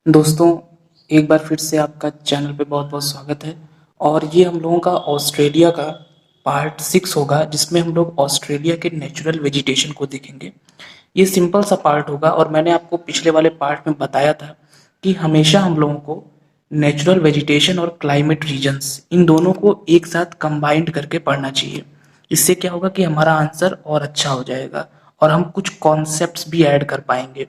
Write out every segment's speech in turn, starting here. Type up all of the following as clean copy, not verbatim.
दोस्तों, एक बार फिर से आपका चैनल पे बहुत बहुत स्वागत है। और ये हम लोगों का ऑस्ट्रेलिया का पार्ट 6 होगा, जिसमें हम लोग ऑस्ट्रेलिया के नेचुरल वेजिटेशन को देखेंगे। ये सिंपल सा पार्ट होगा और मैंने आपको पिछले वाले पार्ट में बताया था कि हमेशा हम लोगों को नेचुरल वेजिटेशन और क्लाइमेट रीजन्स इन दोनों को एक साथ कंबाइंड करके पढ़ना चाहिए। इससे क्या होगा कि हमारा आंसर और अच्छा हो जाएगा और हम कुछ कॉन्सेप्ट्स भी ऐड कर पाएंगे।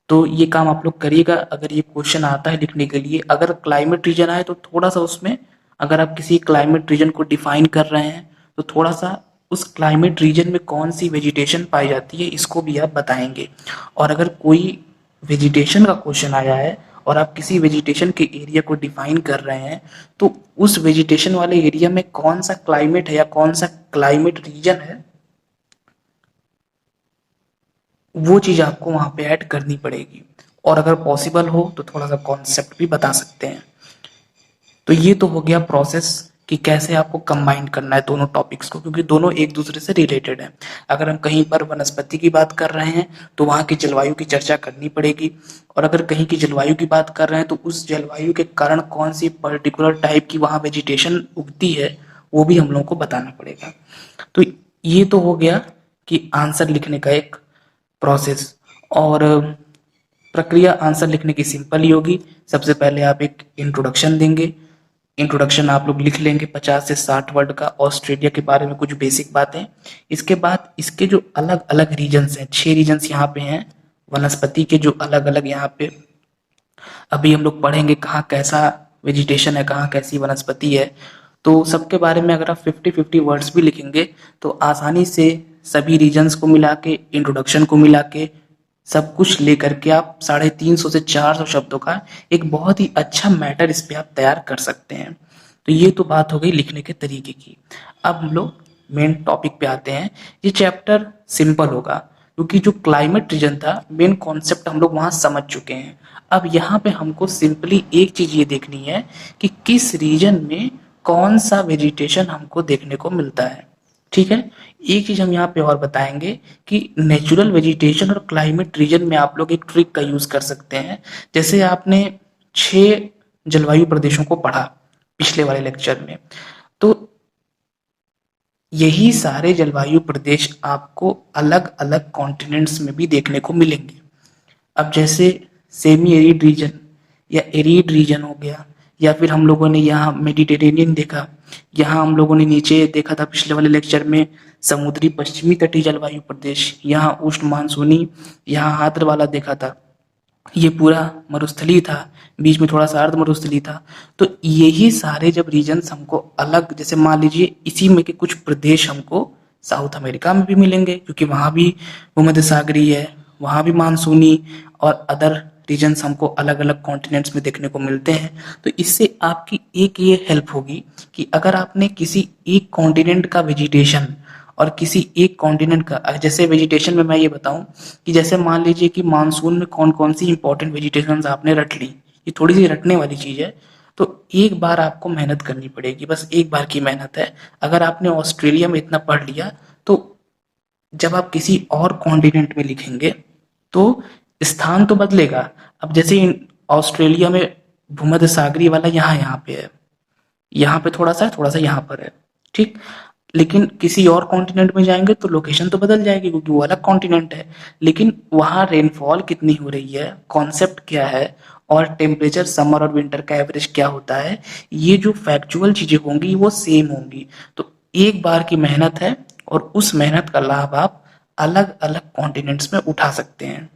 तो ये काम आप लोग करिएगा। अगर ये क्वेश्चन आता है लिखने के लिए, अगर क्लाइमेट रीजन आए तो थोड़ा सा उसमें, अगर आप किसी क्लाइमेट रीजन को डिफाइन कर रहे हैं तो थोड़ा सा उस क्लाइमेट रीजन में कौन सी वेजिटेशन पाई जाती है इसको भी आप बताएंगे। और अगर कोई वेजिटेशन का क्वेश्चन आया है और आप किसी वेजिटेशन के एरिया को डिफाइन कर रहे हैं तो उस वेजिटेशन वाले एरिया में कौन सा क्लाइमेट है या कौन सा क्लाइमेट रीजन है, वो चीज आपको वहां पे ऐड करनी पड़ेगी। और अगर पॉसिबल हो तो थोड़ा सा कॉन्सेप्ट भी बता सकते हैं। तो ये तो हो गया प्रोसेस कि कैसे आपको कंबाइन करना है दोनों टॉपिक्स को, क्योंकि दोनों एक दूसरे से रिलेटेड हैं। अगर हम कहीं पर वनस्पति की बात कर रहे हैं तो वहाँ की जलवायु की चर्चा करनी पड़ेगी, और अगर कहीं की जलवायु की बात कर रहे हैं तो उस जलवायु के कारण कौन सी पर्टिकुलर टाइप की वहाँ वेजिटेशन उगती है वो भी हम लोगों को बताना पड़ेगा। तो ये तो हो गया कि आंसर लिखने का एक प्रोसेस। और प्रक्रिया आंसर लिखने की सिंपल ही होगी। सबसे पहले आप एक इंट्रोडक्शन देंगे। इंट्रोडक्शन आप लोग लिख लेंगे 50 से 60 वर्ड का, ऑस्ट्रेलिया के बारे में कुछ बेसिक बातें। इसके बाद इसके जो अलग अलग रीजन्स हैं, 6 रीजन्स यहाँ पे हैं वनस्पति के, जो अलग अलग यहाँ पे अभी हम लोग पढ़ेंगे कहाँ कैसा वेजिटेशन है, कहाँ कैसी वनस्पति है। तो सबके बारे में अगर आप 50-50 वर्ड्स भी लिखेंगे तो आसानी से सभी रीजन्स को मिला के, इंट्रोडक्शन को मिला के, सब कुछ लेकर के आप 350 से 400 शब्दों का एक बहुत ही अच्छा मैटर इस पे आप तैयार कर सकते हैं। तो ये तो बात हो गई लिखने के तरीके की। अब हम लोग मेन टॉपिक पे आते हैं। ये चैप्टर सिंपल होगा क्योंकि जो क्लाइमेट रीजन था, मेन कॉन्सेप्ट हम लोग वहां समझ चुके हैं। अब यहाँ पे हमको सिंपली एक चीज ये देखनी है कि किस रीजन में कौन सा वेजिटेशन हमको देखने को मिलता है। ठीक है। एक चीज हम यहाँ पे और बताएंगे कि नेचुरल वेजिटेशन और क्लाइमेट रीजन में आप लोग एक ट्रिक का यूज कर सकते हैं। जैसे आपने 6 जलवायु प्रदेशों को पढ़ा पिछले वाले लेक्चर में, तो यही सारे जलवायु प्रदेश आपको अलग अलग कॉन्टिनेंट्स में भी देखने को मिलेंगे। अब जैसे सेमी एरिड रीजन या एरिड रीजन हो गया, या फिर हम लोगों ने यहाँ मेडिटेरेनियन देखा, यहाँ हम लोगों ने नीचे देखा था पिछले वाले लेक्चर में समुद्री पश्चिमी तटीय जलवायु प्रदेश, यहाँ उष्ण मानसूनी, यहाँ आर्द्र वाला देखा था। ये पूरा मरुस्थली था, बीच में थोड़ा सा अर्ध मरुस्थली था। तो यही सारे जब रीजन्स हमको अलग, जैसे मान लीजिए इसी में के कुछ प्रदेश हमको साउथ अमेरिका में भी मिलेंगे क्योंकि वहां भी भूमध्य सागरीय है, वहां भी मानसूनी, और अदर रीजन्स हमको अलग अलग कॉन्टिनेंट्स में देखने को मिलते हैं। तो इससे आपकी एक ये हेल्प होगी कि अगर आपने किसी एक कॉन्टिनेंट का वेजिटेशन और किसी एक कॉन्टिनेंट का, जैसे वेजिटेशन में मैं ये बताऊं कि जैसे मान लीजिए कि मानसून में कौन कौन सी इंपॉर्टेंट वेजिटेशन आपने रट ली, ये थोड़ी सी रटने वाली चीज है। तो एक बार आपको मेहनत करनी पड़ेगी, बस एक बार की मेहनत है। अगर आपने ऑस्ट्रेलिया में इतना पढ़ लिया तो जब आप किसी और कॉन्टिनेंट में लिखेंगे तो स्थान तो बदलेगा। अब जैसे ऑस्ट्रेलिया में भूमध्य सागरीय वाला यहाँ पे है, यहाँ पे थोड़ा सा यहाँ पर है, ठीक। लेकिन किसी और कॉन्टिनेंट में जाएंगे तो लोकेशन तो बदल जाएगी क्योंकि वो अलग कॉन्टिनेंट है। लेकिन वहाँ रेनफॉल कितनी हो रही है, कॉन्सेप्ट क्या है, और टेम्परेचर समर और विंटर का एवरेज क्या होता है, ये जो फैक्चुअल चीजें होंगी वो सेम होंगी। तो एक बार की मेहनत है और उस मेहनत का लाभ आप अलग अलग कॉन्टिनेंट्स में उठा सकते हैं।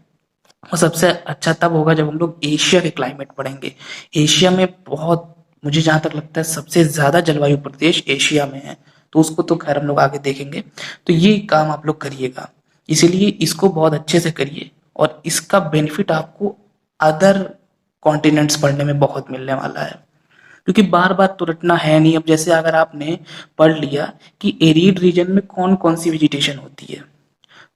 और सबसे अच्छा तब होगा जब हम लोग एशिया के क्लाइमेट पढ़ेंगे। एशिया में बहुत, मुझे जहां तक लगता है सबसे ज्यादा जलवायु प्रदेश एशिया में है, तो उसको तो खैर हम लोग आगे देखेंगे। तो ये काम आप लोग करिएगा, इसीलिए इसको बहुत अच्छे से करिए और इसका बेनिफिट आपको अदर कॉन्टिनेंट्स पढ़ने में बहुत मिलने वाला है, क्योंकि बार बार तो रटना है नहीं। अब जैसे अगर आपने पढ़ लिया कि एरिड रीजन में कौन कौन सी वेजिटेशन होती है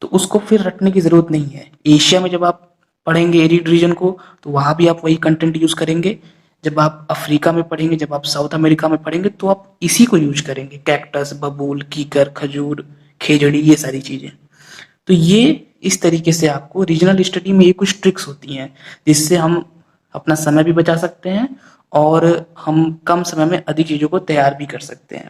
तो उसको फिर रटने की जरूरत नहीं है। एशिया में जब आप पढ़ेंगे एरिड रीजन को तो वहां भी आप वही कंटेंट यूज करेंगे। जब आप अफ्रीका में पढ़ेंगे, जब आप साउथ अमेरिका में पढ़ेंगे तो आप इसी को यूज करेंगे, कैक्टस, बबूल, कीकर, खजूर, खेजड़ी, ये सारी चीजें। तो ये इस तरीके से आपको रीजनल स्टडी में ये कुछ ट्रिक्स होती हैं जिससे हम अपना समय भी बचा सकते हैं और हम कम समय में अधिक चीज़ों को तैयार भी कर सकते हैं।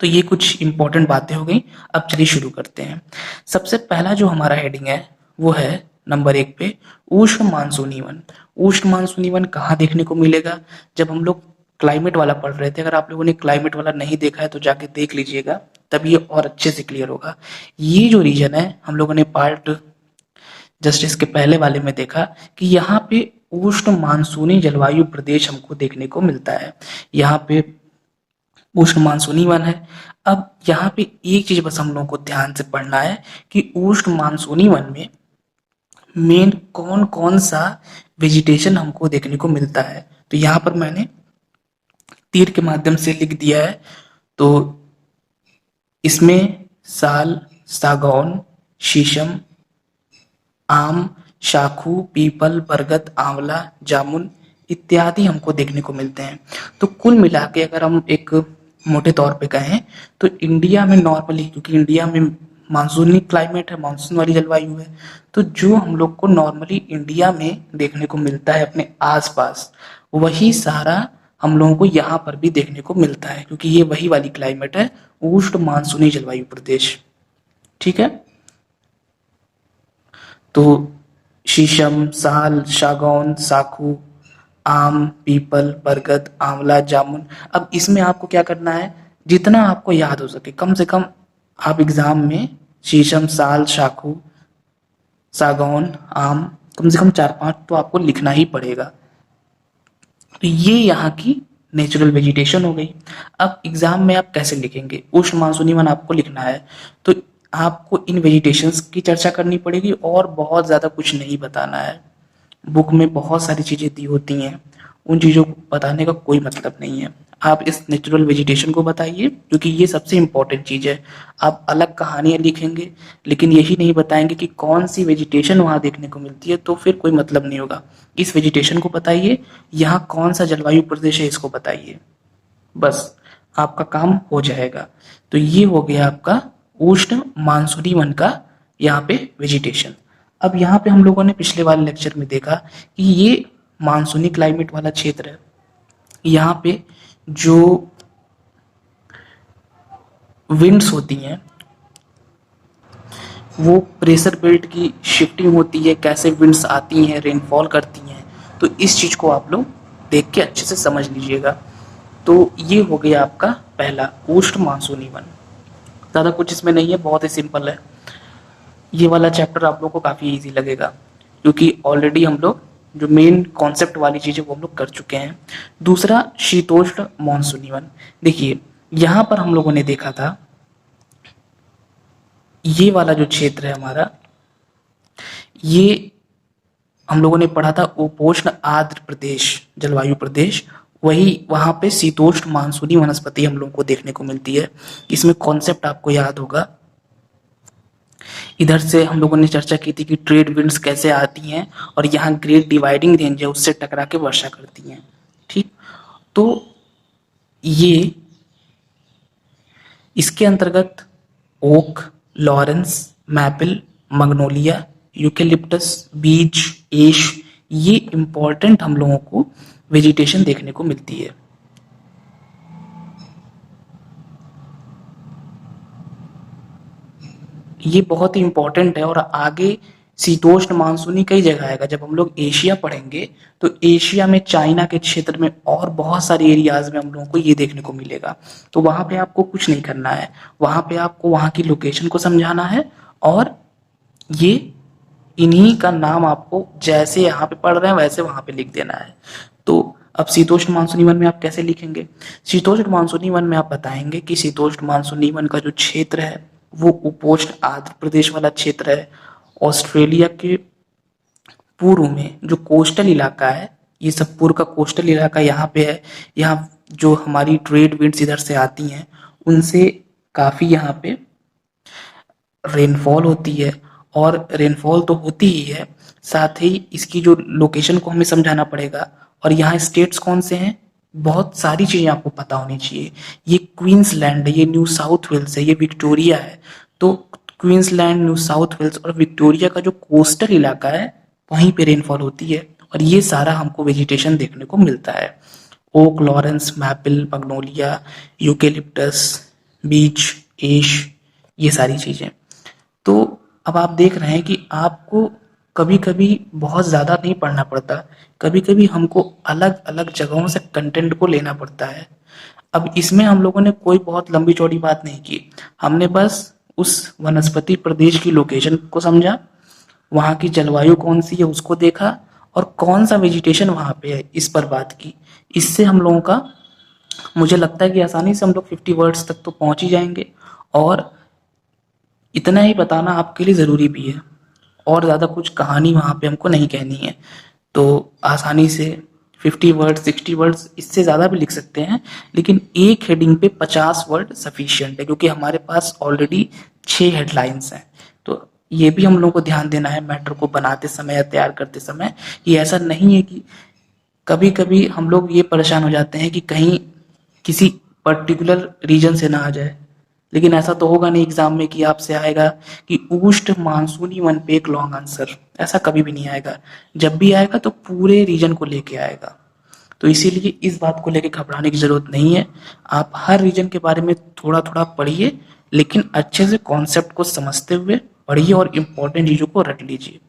तो ये कुछ इंपॉर्टेंट बातें हो गई। अब चलिए शुरू करते हैं। सबसे पहला जो हमारा हेडिंग है वो है नंबर 1 पे उष्ण मानसूनी वन। उष्ण मानसूनी वन कहाँ देखने को मिलेगा? जब हम लोग क्लाइमेट वाला पढ़ रहे थे, अगर आप लोगों ने क्लाइमेट वाला नहीं देखा है तो जाके देख लीजिएगा, तब ये और अच्छे से क्लियर होगा। ये जो रीजन है हम लोगों ने पार्ट जस्ट इसके पहले वाले में देखा कि यहाँ पे उष्ण मानसूनी जलवायु प्रदेश हमको देखने को मिलता है। यहाँ पे उष्ण मानसूनी वन है। अब यहाँ पे एक चीज बस हम लोगों को ध्यान से पढ़ना है कि उष्ण मानसूनी वन में मेन कौन कौन सा वेजिटेशन हमको देखने को मिलता है। तो यहाँ पर मैंने तीर के माध्यम से लिख दिया है। तो इसमें साल, सागौन, शीशम, आम, शाखू, पीपल, बरगद, आंवला, जामुन इत्यादि हमको देखने को मिलते हैं। तो कुल मिला के अगर हम एक मोटे तौर पे कहें तो इंडिया में नॉर्मली, क्योंकि इंडिया में मानसूनी क्लाइमेट है, मानसून वाली जलवायु है, तो जो हम लोग को नॉर्मली इंडिया में देखने को मिलता है अपने आसपास, वही सारा हम लोगों को यहाँ पर भी देखने को मिलता है, क्योंकि ये वही वाली क्लाइमेट है, उष्ण मानसूनी जलवायु प्रदेश। ठीक है। तो शीशम, साल, सागौन, साखू, आम, पीपल, बरगद, आंवला, जामुन। अब इसमें आपको क्या करना है, जितना आपको याद हो सके, कम से कम आप एग्जाम में शीशम, साल, साखू, सागौन, आम कम से कम 4-5 तो आपको लिखना ही पड़ेगा। तो ये यहाँ की नेचुरल वेजिटेशन हो गई। अब एग्जाम में आप कैसे लिखेंगे? उष्ण मानसूनी वन आपको लिखना है तो आपको इन वेजिटेशंस की चर्चा करनी पड़ेगी और बहुत ज़्यादा कुछ नहीं बताना है। बुक में बहुत सारी चीज़ें दी होती हैं, उन चीज़ों को बताने का कोई मतलब नहीं है। आप इस नेचुरल वेजिटेशन को बताइए, क्योंकि ये सबसे इम्पोर्टेंट चीज़ है। आप अलग कहानियाँ लिखेंगे लेकिन यही नहीं बताएंगे कि कौन सी वेजिटेशन वहाँ देखने को मिलती है, तो फिर कोई मतलब नहीं होगा। इस वेजिटेशन को बताइए, यहाँ कौन सा जलवायु प्रदेश है इसको बताइए, बस आपका काम हो जाएगा। तो ये हो गया आपका उष्ण मानसूनी वन का यहाँ पे वेजिटेशन। अब यहाँ पे हम लोगों ने पिछले वाले लेक्चर में देखा कि ये मानसूनी क्लाइमेट वाला क्षेत्र है। यहाँ पे जो विंड्स होती हैं वो प्रेशर बेल्ट की शिफ्टिंग होती है, कैसे विंड्स आती हैं, रेनफॉल करती हैं, तो इस चीज़ को आप लोग देख के अच्छे से समझ लीजिएगा। तो ये हो गया आपका पहला उष्ण मानसूनी वन। ज़्यादा कुछ इसमें नहीं है, बहुत ही सिंपल है। ये वाला चैप्टर आप लोग को काफ़ी इजी लगेगा, क्योंकि ऑलरेडी हम लोग जो मेन कॉन्सेप्ट वाली चीज़ें वो हम लोग कर चुके हैं। दूसरा शीतोष्ण मानसूनी वन। देखिए यहाँ पर हम लोगों ने देखा था, ये वाला जो क्षेत्र है हमारा, ये हम लोगों ने पढ़ा था उपोष्ण आर्द्र प्रदेश जलवायु प्रदेश, वही वहाँ पे शीतोष्ण मानसूनी वनस्पति हम लोगों को देखने को मिलती है। इसमें कॉन्सेप्ट आपको याद होगा। इधर से हम लोगों ने चर्चा की थी कि ट्रेड विंड्स कैसे आती हैं और यहाँ ग्रेट डिवाइडिंग रेंज है उससे टकरा के वर्षा करती हैं। ठीक, तो ये इसके अंतर्गत oak, laurels, maple, magnolia, eucalyptus, beech, ash, ये इंपॉर्टेंट हम लोगों को वेजिटेशन देखने को मिलती है। ये बहुत ही इंपॉर्टेंट है और आगे शीतोष्ण मानसूनी कई जगह आएगा। जब हम लोग एशिया पढ़ेंगे तो एशिया में चाइना के क्षेत्र में और बहुत सारे एरियाज में हम लोगों को ये देखने को मिलेगा। तो वहां पे आपको कुछ नहीं करना है, वहां पे आपको वहां की लोकेशन को समझाना है और ये इन्हीं का नाम आपको जैसे यहाँ पे पढ़ रहे हैं वैसे वहां पे लिख देना है। तो अब शीतोष्ण मानसूनी वन में आप कैसे लिखेंगे? शीतोष्ण मानसूनी वन में आप बताएंगे कि शीतोष्ण मानसूनी वन का जो क्षेत्र है वो उपोष्ण आर्द्र प्रदेश वाला क्षेत्र है। ऑस्ट्रेलिया के पूर्व में जो कोस्टल इलाका है, ये सब पूर्व का कोस्टल इलाका यहाँ पे है। यहाँ जो हमारी ट्रेड विंड्स इधर से आती हैं उनसे काफी यहाँ पे रेनफॉल होती है, और रेनफॉल तो होती ही है, साथ ही इसकी जो लोकेशन को हमें समझाना पड़ेगा। और यहाँ स्टेट्स कौन से हैं, बहुत सारी चीजें आपको पता होनी चाहिए। ये क्वींसलैंड है, ये न्यू साउथ वेल्स है, ये विक्टोरिया है। तो क्वींसलैंड, न्यू साउथ वेल्स और विक्टोरिया का जो कोस्टल इलाका है वहीं पे रेनफॉल होती है, और ये सारा हमको वेजिटेशन देखने को मिलता है। Oak, laurels, maple, magnolia, eucalyptus, beech, ash, ये सारी चीजें। तो अब आप देख रहे हैं कि आपको कभी कभी बहुत ज़्यादा नहीं पढ़ना पड़ता, कभी कभी हमको अलग अलग जगहों से कंटेंट को लेना पड़ता है। अब इसमें हम लोगों ने कोई बहुत लंबी चौड़ी बात नहीं की, हमने बस उस वनस्पति प्रदेश की लोकेशन को समझा, वहाँ की जलवायु कौन सी है उसको देखा, और कौन सा वेजिटेशन वहाँ पे है इस पर बात की। इससे हम लोगों का, मुझे लगता है कि आसानी से हम लोग 50 वर्ड्स तक तो पहुंच ही जाएंगे, और इतना ही बताना आपके लिए ज़रूरी भी है। और ज़्यादा कुछ कहानी वहाँ पे हमको नहीं कहनी है, तो आसानी से 50 वर्ड्स, 60 वर्ड्स, इससे ज़्यादा भी लिख सकते हैं, लेकिन एक हेडिंग पे 50 वर्ड सफिशियंट है, क्योंकि हमारे पास ऑलरेडी 6 हेडलाइंस हैं। तो ये भी हम लोगों को ध्यान देना है मैटर को बनाते समय या तैयार करते समय, कि ऐसा नहीं है कि कभी कभी हम लोग ये परेशान हो जाते हैं कि कहीं किसी पर्टिकुलर रीजन से ना आ जाए। लेकिन ऐसा तो होगा नहीं एग्जाम में कि आपसे आएगा कि ऊष्ट मानसूनी वन पे एक लॉन्ग आंसर, ऐसा कभी भी नहीं आएगा। जब भी आएगा तो पूरे रीजन को लेके आएगा। तो इसीलिए इस बात को लेके घबराने की जरूरत नहीं है। आप हर रीजन के बारे में थोड़ा थोड़ा पढ़िए, लेकिन अच्छे से कॉन्सेप्ट को समझते हुए पढ़िए और इम्पोर्टेंट चीजों को रट लीजिए।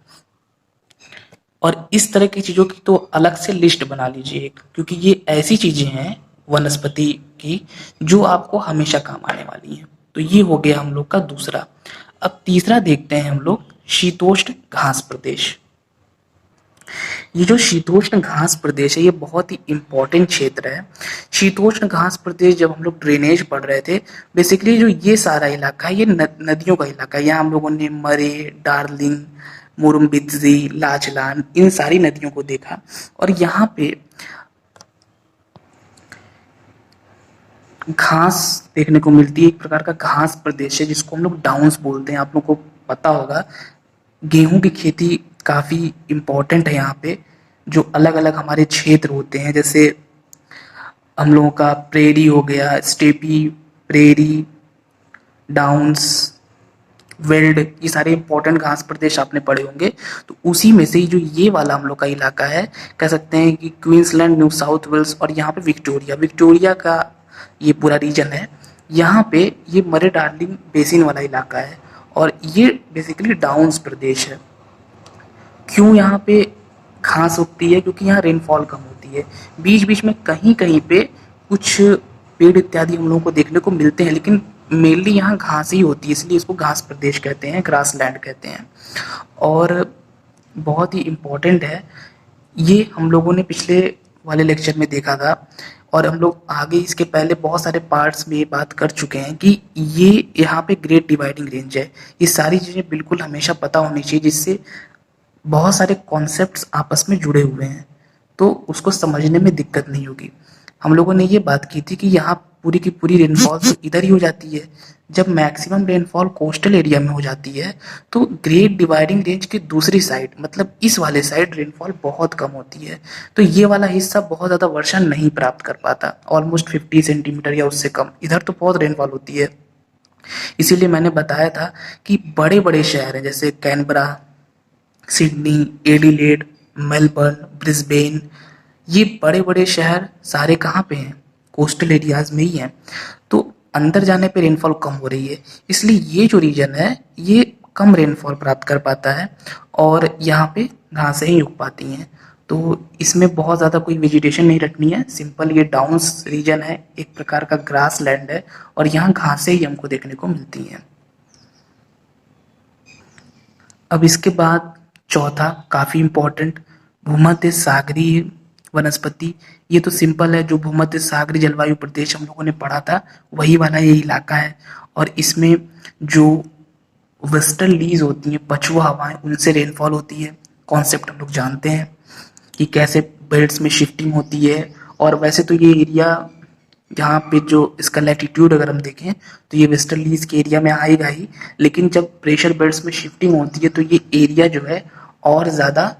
और इस तरह की चीजों की तो अलग से लिस्ट बना लीजिए एक, क्योंकि ये ऐसी चीजें हैं वनस्पति की जो आपको हमेशा काम आने वाली हैं। तो ये हो गया हम लोग का दूसरा। अब तीसरा देखते हैं हम लोग, शीतोष्ण घास प्रदेश। ये जो शीतोष्ण घास प्रदेश है ये बहुत ही इंपॉर्टेंट क्षेत्र है। शीतोष्ण घास प्रदेश जब हम लोग ड्रेनेज पढ़ रहे थे, बेसिकली जो ये सारा इलाका है ये नदियों का इलाका है। यहाँ हम लोगों ने मरे, डार्लिंग, मुरुम्बिद्जी, लाचलान, इन सारी नदियों को देखा। और यहाँ पे घास देखने को मिलती है, एक प्रकार का घास प्रदेश है जिसको हम लोग डाउन्स बोलते हैं। आप लोग को पता होगा गेहूं की खेती काफ़ी इम्पोर्टेंट है यहाँ पे। जो अलग अलग हमारे क्षेत्र होते हैं, जैसे हम लोगों का प्रेरी हो गया, स्टेपी, प्रेरी, डाउन्स, वेल्ड, ये सारे इंपॉर्टेंट घास प्रदेश आपने पढ़े होंगे। तो उसी में से ही जो ये वाला हम लोग का इलाका है, कह सकते हैं कि क्वींसलैंड, न्यू साउथ वेल्स और यहाँ पे विक्टोरिया, विक्टोरिया का ये पूरा रीजन है। यहाँ पे ये मरे डार्लिंग बेसिन वाला इलाका है, और ये बेसिकली डाउन्स प्रदेश है। क्यों यहाँ पे घास उगती है? क्योंकि यहाँ रेनफॉल कम होती है। बीच बीच में कहीं कहीं पे कुछ पेड़ इत्यादि हम लोगों को देखने को मिलते हैं, लेकिन मेनली यहाँ घास ही होती है, इसलिए इसको घास प्रदेश कहते हैं, ग्रास लैंड कहते हैं। और बहुत ही इम्पोर्टेंट है ये, हम लोगों ने पिछले वाले लेक्चर में देखा था, और हम लोग आगे इसके पहले बहुत सारे पार्ट्स में ये बात कर चुके हैं कि ये यहाँ पे ग्रेट डिवाइडिंग रेंज है। ये सारी चीज़ें बिल्कुल हमेशा पता होनी चाहिए, जिससे बहुत सारे कॉन्सेप्ट्स आपस में जुड़े हुए हैं, तो उसको समझने में दिक्कत नहीं होगी। हम लोगों ने ये बात की थी कि यहाँ पूरी की पूरी रेनफॉल तो इधर ही हो जाती है। जब मैक्सिमम रेनफॉल कोस्टल एरिया में हो जाती है, तो ग्रेट डिवाइडिंग रेंज की दूसरी साइड, मतलब इस वाले साइड, रेनफॉल बहुत कम होती है। तो ये वाला हिस्सा बहुत ज़्यादा वर्षा नहीं प्राप्त कर पाता, ऑलमोस्ट 50 सेंटीमीटर या उससे कम। इधर तो बहुत रेनफॉल होती है। इसीलिए मैंने बताया था कि बड़े बड़े शहर हैं जैसे Canberra, Sydney, Adelaide, Melbourne, Brisbane, ये बड़े बड़े शहर सारे कहाँ पे हैं? कोस्टल एरियाज में ही हैं। तो अंदर जाने पे रेनफॉल कम हो रही है, इसलिए ये जो रीजन है ये कम रेनफॉल प्राप्त कर पाता है, और यहाँ पे घासें ही उग पाती हैं। तो इसमें बहुत ज़्यादा कोई वेजिटेशन नहीं रखनी है, सिंपल ये डाउन्स रीजन है, एक प्रकार का ग्रास लैंड है, और यहाँ घासें ही हमको देखने को मिलती हैं। अब इसके बाद चौथा काफ़ी इम्पोर्टेंट, भूमध्य सागरीय वनस्पति। ये तो सिंपल है, जो भूमध्य सागरीय जलवायु प्रदेश हम लोगों ने पढ़ा था वही वाला ये इलाका है। और इसमें जो वेस्टर्न लीज होती हैं, पछुआ हवाएं, उनसे रेनफॉल होती है। कॉन्सेप्ट हम लोग जानते हैं कि कैसे बेल्ट्स में शिफ्टिंग होती है। और वैसे तो ये एरिया, यहाँ पे जो इसका लैटिट्यूड अगर हम देखें तो ये वेस्टर्न लीज के एरिया में आएगा ही, लेकिन जब प्रेशर बेल्ट्स में शिफ्टिंग होती है तो ये एरिया जो है और ज़्यादा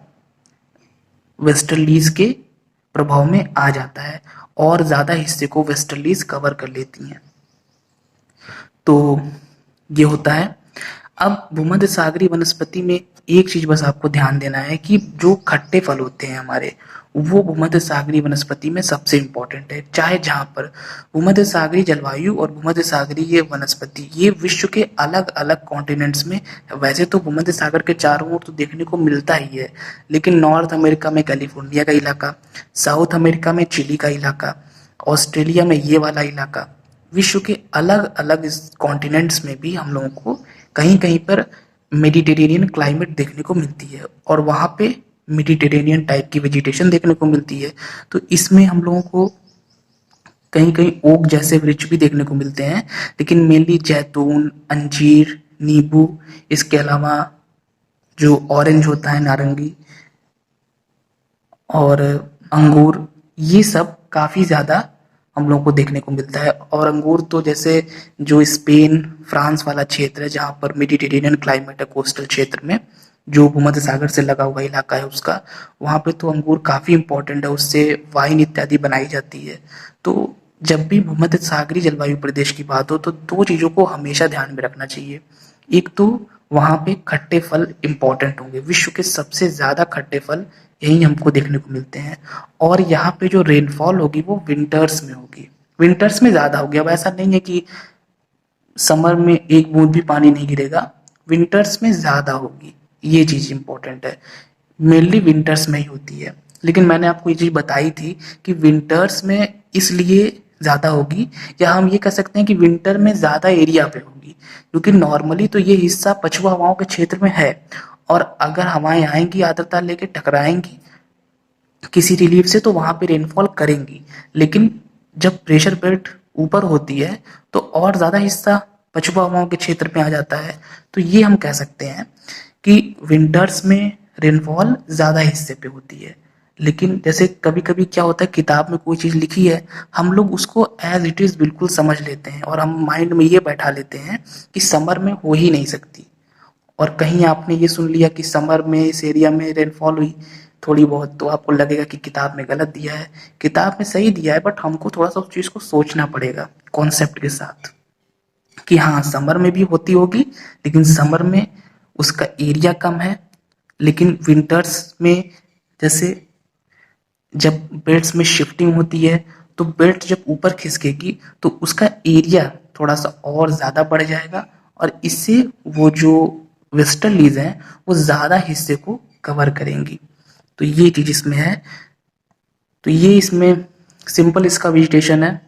वेस्टर्लीज के प्रभाव में आ जाता है, और ज़्यादा हिस्से को वेस्टर्लीज कवर कर लेती हैं। तो ये होता है। अब भूमध्य सागरीय वनस्पति में एक चीज बस आपको ध्यान देना है कि जो खट्टे फल होते हैं हमारे, वो भूमध्य सागरीय वनस्पति में सबसे इंपॉर्टेंट है। चाहे जहां पर भूमध्य सागरीय जलवायु और भूमध्य सागरीय वनस्पति ये विश्व के अलग अलग कॉन्टिनेंट्स में, वैसे तो भूमध्य सागर के चारों ओर तो देखने को मिलता ही है, लेकिन नॉर्थ अमेरिका में कैलिफोर्निया का इलाका, साउथ अमेरिका में चिली का इलाका, ऑस्ट्रेलिया में ये वाला इलाका, विश्व के अलग अलग कॉन्टिनेंट्स में भी हम लोगों को कहीं कहीं पर मेडिटेरेनियन क्लाइमेट देखने को मिलती है और वहाँ पे मेडिटेरेनियन टाइप की वेजिटेशन देखने को मिलती है। तो इसमें हम लोगों को कहीं कहीं ओक जैसे वृक्ष भी देखने को मिलते हैं, लेकिन मेनली जैतून, अंजीर, नींबू, इसके अलावा जो ऑरेंज होता है नारंगी, और अंगूर, ये सब काफी ज्यादा हम लोगों को देखने को मिलता है। और अंगूर तो जैसे जो स्पेन फ्रांस वाला क्षेत्र है जहाँ पर मेडिटेरेनियन क्लाइमेट है, कोस्टल क्षेत्र में जो भूमध्य सागर से लगा हुआ इलाका है उसका, वहाँ पे तो अंगूर काफी इंपॉर्टेंट है, उससे वाइन इत्यादि बनाई जाती है। तो जब भी भूमध्य सागरीय जलवायु प्रदेश की बात हो तो दो चीजों को हमेशा ध्यान में रखना चाहिए। एक तो वहां पे खट्टे फल इंपॉर्टेंट होंगे, विश्व के सबसे ज्यादा खट्टे फल यही हमको देखने को मिलते हैं। और यहाँ पे जो रेनफॉल होगी वो विंटर्स में होगी, विंटर्स में ज्यादा होगी। अब ऐसा नहीं है कि समर में एक बूंद भी पानी नहीं गिरेगा, विंटर्स में ज्यादा होगी, ये चीज इंपॉर्टेंट है। मेनली विंटर्स में ही होती है, लेकिन मैंने आपको ये चीज बताई थी कि विंटर्स में इसलिए ज्यादा होगी, या हम ये कह सकते हैं कि विंटर में ज्यादा एरिया पे होगी, क्योंकि नॉर्मली तो ये हिस्सा पछुआ हवाओं के क्षेत्र में है, और अगर हवाएं आएंगी आर्द्रता लेके टकराएंगी किसी रिलीफ से तो वहां पे रेनफॉल करेंगी। लेकिन जब प्रेशर बेल्ट ऊपर होती है तो और ज्यादा हिस्सा पछुआ हवाओं के क्षेत्र में आ जाता है। तो ये हम कह सकते हैं कि विंटर्स में रेनफॉल ज्यादा हिस्से पे होती है। लेकिन जैसे कभी कभी क्या होता है, किताब में कोई चीज लिखी है, हम लोग उसको एज इट इज बिल्कुल समझ लेते हैं और हम माइंड में ये बैठा लेते हैं कि समर में हो ही नहीं सकती। और कहीं आपने ये सुन लिया कि समर में इस एरिया में रेनफॉल हुई थोड़ी बहुत, तो आपको लगेगा कि किताब में गलत दिया है। किताब में सही दिया है, बट हमको थोड़ा सा उस चीज को सोचना पड़ेगा कॉन्सेप्ट के साथ कि हाँ समर में भी होती होगी, लेकिन समर में उसका एरिया कम है। लेकिन विंटर्स में जैसे जब बेल्ट्स में शिफ्टिंग होती है तो बेल्ट जब ऊपर खिसकेगी तो उसका एरिया थोड़ा सा और ज्यादा बढ़ जाएगा, और इससे वो जो वेस्टर्लीज हैं वो ज्यादा हिस्से को कवर करेंगी। तो ये चीज इसमें है। तो ये इसमें सिंपल इसका वेजिटेशन है,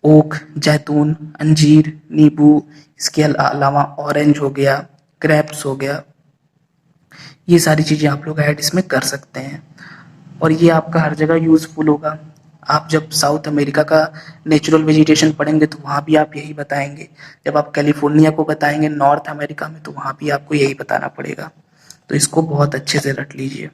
ओक, जैतून, अंजीर, नींबू, इसके अलावा ऑरेंज हो गया, ग्रेप्स हो गया, ये सारी चीजें आप लोग ऐड इसमें कर सकते हैं। और ये आपका हर जगह यूजफुल होगा। आप जब साउथ अमेरिका का नेचुरल वेजिटेशन पढ़ेंगे तो वहाँ भी आप यही बताएंगे, जब आप कैलिफोर्निया को बताएंगे नॉर्थ अमेरिका में तो वहाँ भी आपको यही बताना पड़ेगा। तो इसको बहुत अच्छे से रट लीजिए।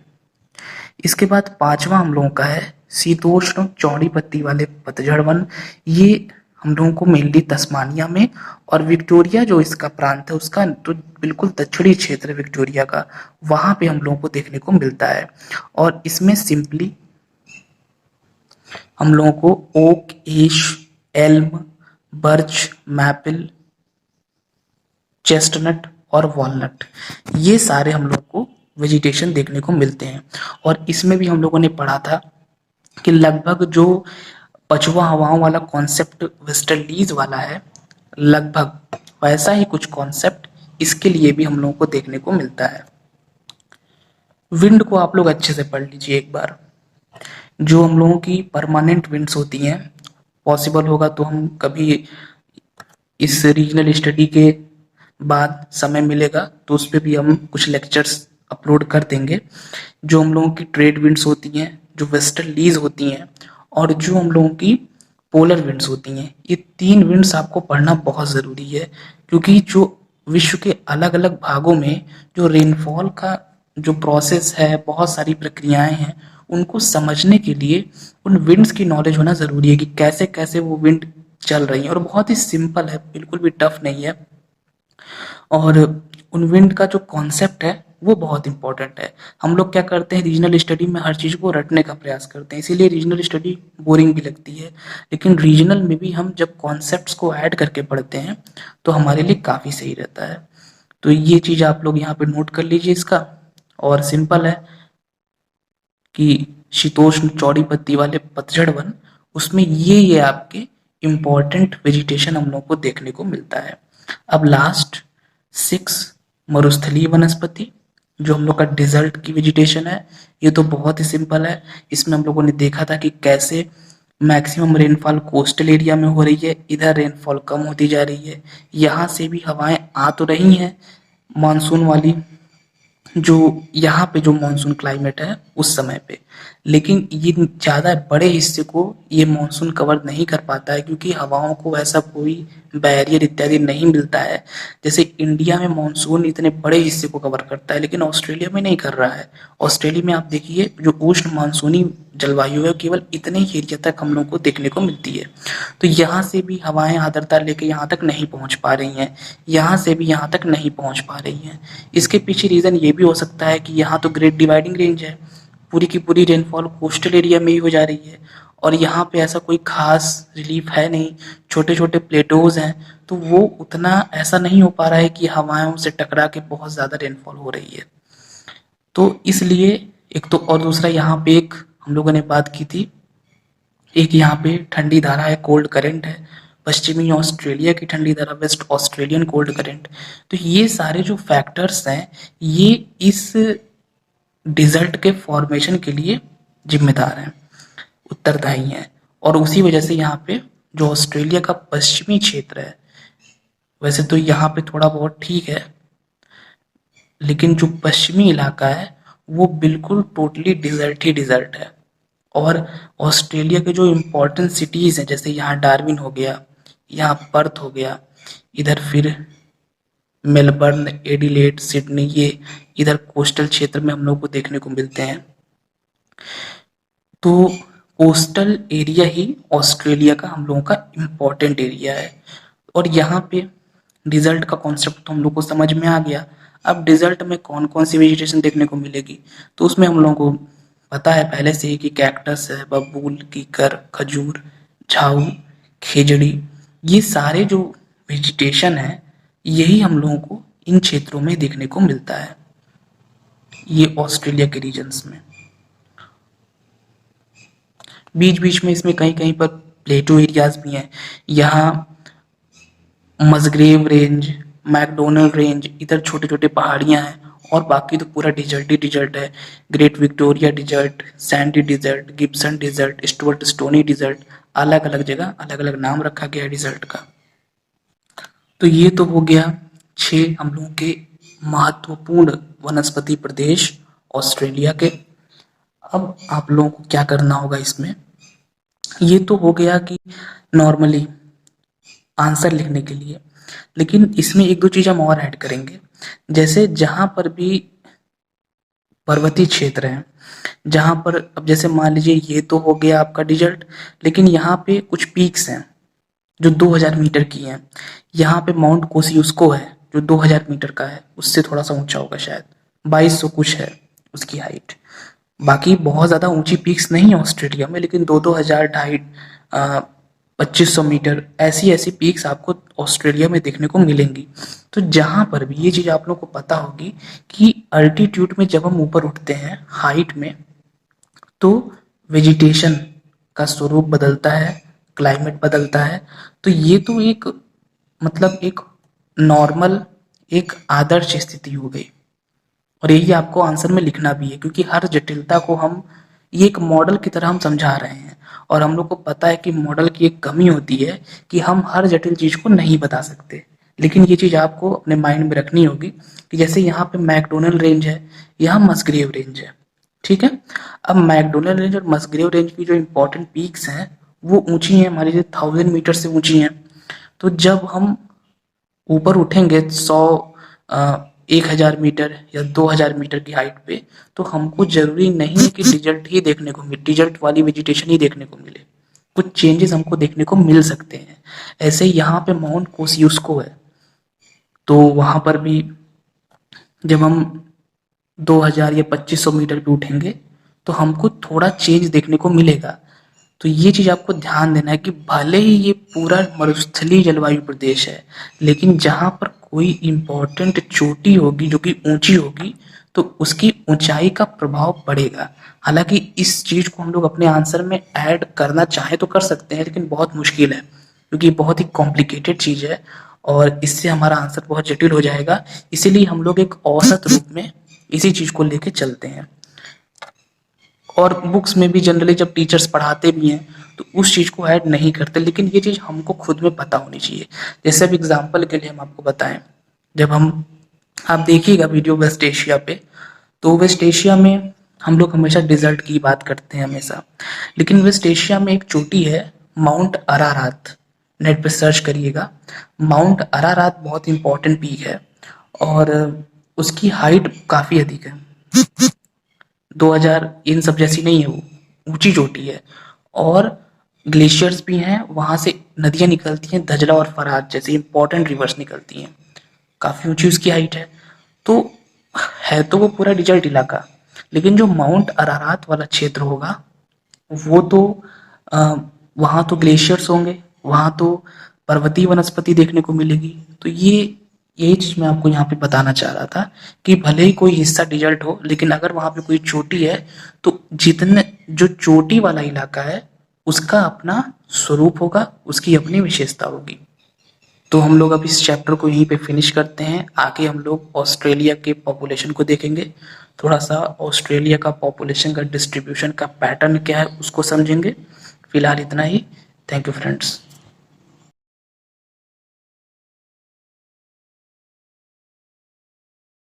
इसके बाद पांचवा हम लोगों का है शीतोष्ण चौड़ी पत्ती वाले पतझड़ वन। ये हम लोगों को मेनली तस्मानिया में और विक्टोरिया जो इसका प्रांत है उसका तो बिल्कुल दक्षिणी क्षेत्र है विक्टोरिया का, वहां पे हम लोगों को देखने को मिलता है। और इसमें सिंपली हम लोगों को ओक, ईश, एल्म, बर्च, मैपल, चेस्टनट और वॉलनट, ये सारे हम लोग को वेजिटेशन देखने को मिलते हैं। और इसमें भी हम लोगों ने पढ़ा था कि लगभग जो पछुआ हवाओं वाला कॉन्सेप्ट वेस्टर्लीज वाला है, लगभग वैसा ही कुछ कॉन्सेप्ट इसके लिए भी हम लोगों को देखने को मिलता है। विंड को आप लोग अच्छे से पढ़ लीजिए एक बार। जो हम लोगों की परमानेंट विंड्स होती हैं, पॉसिबल होगा तो हम कभी इस रीजनल स्टडी के बाद समय मिलेगा तो उस पर भी हम कुछ लेक्चर्स अपलोड कर देंगे। जो हम लोगों की ट्रेड विंड्स होती हैं, जो वेस्टर्लीज होती हैं, और जो हम लोगों की पोलर विंड्स होती हैं, ये तीन विंड्स आपको पढ़ना बहुत ज़रूरी है। क्योंकि जो विश्व के अलग अलग भागों में जो रेनफॉल का जो प्रोसेस है, बहुत सारी प्रक्रियाएं हैं, उनको समझने के लिए उन विंड्स की नॉलेज होना ज़रूरी है कि कैसे कैसे वो विंड चल रही है। और बहुत ही सिंपल है, बिल्कुल भी टफ नहीं है। और उन विंड का जो कॉन्सेप्ट है वो बहुत इंपॉर्टेंट है। हम लोग क्या करते हैं, रीजनल स्टडी में हर चीज़ को रटने का प्रयास करते हैं, इसीलिए रीजनल स्टडी बोरिंग भी लगती है। लेकिन रीजनल में भी हम जब कॉन्सेप्ट्स को ऐड करके पढ़ते हैं तो हमारे लिए काफ़ी सही रहता है। तो ये चीज आप लोग यहाँ पे नोट कर लीजिए इसका। और सिंपल है कि शीतोष्ण चौड़ी पत्ती वाले पतझड़ वन, उसमें ये आपके इम्पोर्टेंट वेजिटेशन हम लोग को देखने को मिलता है। अब लास्ट 6 मरुस्थलीय वनस्पति, जो हम लोग का डिजर्ट की वेजिटेशन है। ये तो बहुत ही सिंपल है। इसमें हम लोगों ने देखा था कि कैसे मैक्सिमम रेनफॉल कोस्टल एरिया में हो रही है, इधर रेनफॉल कम होती जा रही है। यहाँ से भी हवाएं आ तो रही हैं मानसून वाली, जो यहाँ पे जो मानसून क्लाइमेट है उस समय पे, लेकिन ये ज़्यादा बड़े हिस्से को ये मानसून कवर नहीं कर पाता है, क्योंकि हवाओं को ऐसा कोई बैरियर इत्यादि नहीं मिलता है। जैसे इंडिया में मानसून इतने बड़े हिस्से को कवर करता है, लेकिन ऑस्ट्रेलिया में नहीं कर रहा है। ऑस्ट्रेलिया में आप देखिए, जो उष्ण मानसूनी जलवायु है केवल इतने ही एरिया तक हम लोग को देखने को मिलती है। तो यहाँ से भी हवाएं आर्द्रता लेके यहाँ तक नहीं पहुँच पा रही हैं, यहाँ से भी यहाँ तक नहीं पहुँच पा रही हैं। इसके पीछे रीज़न ये भी हो सकता है कि यहाँ तो ग्रेट डिवाइडिंग रेंज है, पूरी की पूरी रेनफॉल कोस्टल एरिया में ही हो जा रही है, और यहाँ पे ऐसा कोई खास रिलीफ है नहीं, छोटे छोटे प्लेटोज हैं, तो वो उतना ऐसा नहीं हो पा रहा है कि हवाओं से टकरा के बहुत ज़्यादा रेनफॉल हो रही है। तो इसलिए एक तो, और दूसरा यहाँ पे एक हम लोगों ने बात की थी, एक यहाँ पे ठंडी धारा है, कोल्ड करंट है, पश्चिमी ऑस्ट्रेलिया की ठंडी धारा, वेस्ट ऑस्ट्रेलियन कोल्ड करंट। तो ये सारे जो फैक्टर्स हैं, ये इस डिजर्ट के फॉर्मेशन के लिए जिम्मेदार हैं, उत्तरदायी हैं। और उसी वजह से यहाँ पे जो ऑस्ट्रेलिया का पश्चिमी क्षेत्र है, वैसे तो यहाँ पे थोड़ा बहुत ठीक है, लेकिन जो पश्चिमी इलाका है वो बिल्कुल टोटली डिजर्ट ही डिजर्ट है। और ऑस्ट्रेलिया के जो इम्पोर्टेंट सिटीज़ हैं, जैसे यहाँ डार्विन हो गया, यहाँ पर्थ हो गया, इधर फिर मेलबर्न, एडिलेड, सिडनी, ये इधर कोस्टल क्षेत्र में हम लोग को देखने को मिलते हैं। तो कोस्टल एरिया ही ऑस्ट्रेलिया का हम लोगों का इम्पोर्टेंट एरिया है। और यहाँ पे डिजर्ट का कॉन्सेप्ट तो हम लोग को समझ में आ गया। अब डिजर्ट में कौन कौन सी वेजिटेशन देखने को मिलेगी, तो उसमें हम लोगों को पता है पहले से ही कि कैक्टस है, बबूल, कीकर, खजूर, झाऊ, खेजड़ी, ये सारे जो वेजिटेशन है यही हम लोगों को इन क्षेत्रों में देखने को मिलता है, ये ऑस्ट्रेलिया के रीजन्स में। बीच बीच में इसमें कहीं कहीं पर प्लेटो एरियाज भी हैं। यहाँ मसग्रेव रेंज, मैकडोनल्ड रेंज, इधर छोटे छोटे पहाड़ियाँ हैं, और बाकी तो पूरा डिजर्ट ही डिजर्ट है। Great Victoria Desert, Sandy Desert, Gibson Desert, Stuart Stony Desert, अलग अलग जगह अलग अलग नाम रखा गया है डिजर्ट का। तो ये तो हो गया 6 हम लोगों के महत्वपूर्ण वनस्पति प्रदेश ऑस्ट्रेलिया के। अब आप लोगों को क्या करना होगा इसमें, ये तो हो गया कि नॉर्मली आंसर लिखने के लिए, लेकिन इसमें एक दो चीज हम और ऐड करेंगे। जैसे जहां पर भी पर्वतीय क्षेत्र है, जहां पर, अब जैसे मान लीजिए ये तो हो गया आपका डिजर्ट, लेकिन यहाँ पे कुछ पीक्स हैं जो 2000 मीटर की हैं। यहाँ पे माउंट कोसियुस्को है जो 2000 मीटर का है, उससे थोड़ा सा ऊंचा होगा, शायद 2200 कुछ है उसकी हाइट। बाकी बहुत ज़्यादा ऊंची पीक्स नहीं है ऑस्ट्रेलिया में, लेकिन 2-2 हजार, 2500 मीटर, ऐसी ऐसी पीक्स आपको ऑस्ट्रेलिया में देखने को मिलेंगी। तो जहाँ पर भी ये चीज़ आप लोग को पता होगी कि अल्टीट्यूड में जब हम ऊपर उठते हैं हाइट में, तो वेजिटेशन का स्वरूप बदलता है, क्लाइमेट बदलता है। तो ये तो एक, मतलब एक नॉर्मल, एक आदर्श स्थिति हो गई, और यही आपको आंसर में लिखना भी है, क्योंकि हर जटिलता को हम, ये एक मॉडल की तरह हम समझा रहे हैं, और हम लोग को पता है कि मॉडल की एक कमी होती है कि हम हर जटिल चीज को नहीं बता सकते। लेकिन ये चीज आपको अपने माइंड में रखनी होगी कि जैसे यहाँ पे मैकडोनल्ड रेंज है, यहाँ मस्ग्रेव रेंज है, ठीक है। अब मैकडोनल्ड रेंज और मस्ग्रेव रेंज की जो इंपॉर्टेंट पीक्स हैं वो ऊंची हैं, हमारी 1000 मीटर से ऊंची हैं। तो जब हम ऊपर उठेंगे 1000 मीटर या 2000 मीटर की हाइट पे, तो हमको जरूरी नहीं है कि डिजर्ट ही देखने को मिले, डिजर्ट वाली वेजिटेशन ही देखने को मिले, कुछ चेंजेस हमको देखने को मिल सकते हैं। ऐसे यहाँ पे माउंट कोसियुस्को है, तो वहां पर भी जब हम 2000 या 2500 मीटर पे उठेंगे तो हमको थोड़ा चेंज देखने को मिलेगा। तो ये चीज आपको ध्यान देना है कि भले ही ये पूरा मरुस्थलीय जलवायु प्रदेश है, लेकिन जहां पर कोई इम्पोर्टेंट चोटी होगी जो कि ऊंची होगी तो उसकी ऊंचाई का प्रभाव पड़ेगा। हालांकि इस चीज को हम लोग अपने आंसर में ऐड करना चाहे तो कर सकते हैं, लेकिन बहुत मुश्किल है क्योंकि बहुत ही कॉम्प्लिकेटेड चीज है और इससे हमारा आंसर बहुत जटिल हो जाएगा। इसीलिए हम लोग एक औसत रूप में इसी चीज को लेके चलते हैं। और बुक्स में भी जनरली जब टीचर्स पढ़ाते भी हैं तो उस चीज को ऐड नहीं करते, लेकिन ये चीज हमको खुद में पता होनी चाहिए। जैसे अब एग्जाम्पल के लिए हम आपको बताएं, जब आप देखिएगा वीडियो वेस्ट एशिया पे, तो वेस्ट एशिया में हम लोग हमेशा डिजर्ट की बात करते हैं हमेशा, लेकिन वेस्ट एशिया में एक चोटी है माउंट अरारात। नेट पे सर्च करिएगा, माउंट अरारात बहुत इंपॉर्टेंट पीक है और उसकी हाइट काफी अधिक है। 2000 इन सब जैसी नहीं है, वो ऊंची चोटी है और ग्लेशियर्स भी हैं, वहां से नदियां निकलती हैं, धजला और फरात जैसे इंपॉर्टेंट रिवर्स निकलती हैं। काफी ऊंची उसकी हाइट है। तो है तो वो पूरा डिजर्ट इलाका, लेकिन जो माउंट अरारात वाला क्षेत्र होगा वो तो वहां तो ग्लेशियर्स होंगे, वहां तो पर्वतीय वनस्पति देखने को मिलेगी। तो यही चीज मैं आपको यहाँ पे बताना चाह रहा था कि भले ही कोई हिस्सा डिजर्ट हो, लेकिन अगर वहां पे कोई चोटी है तो जितने जो चोटी वाला इलाका है उसका अपना स्वरूप होगा, उसकी अपनी विशेषता होगी। तो हम लोग अब इस चैप्टर को यहीं पे फिनिश करते हैं। आगे हम लोग ऑस्ट्रेलिया के पॉपुलेशन को देखेंगे, थोड़ा सा ऑस्ट्रेलिया का पॉपुलेशन का डिस्ट्रीब्यूशन का पैटर्न क्या है उसको समझेंगे। फिलहाल इतना ही। Thank you friends.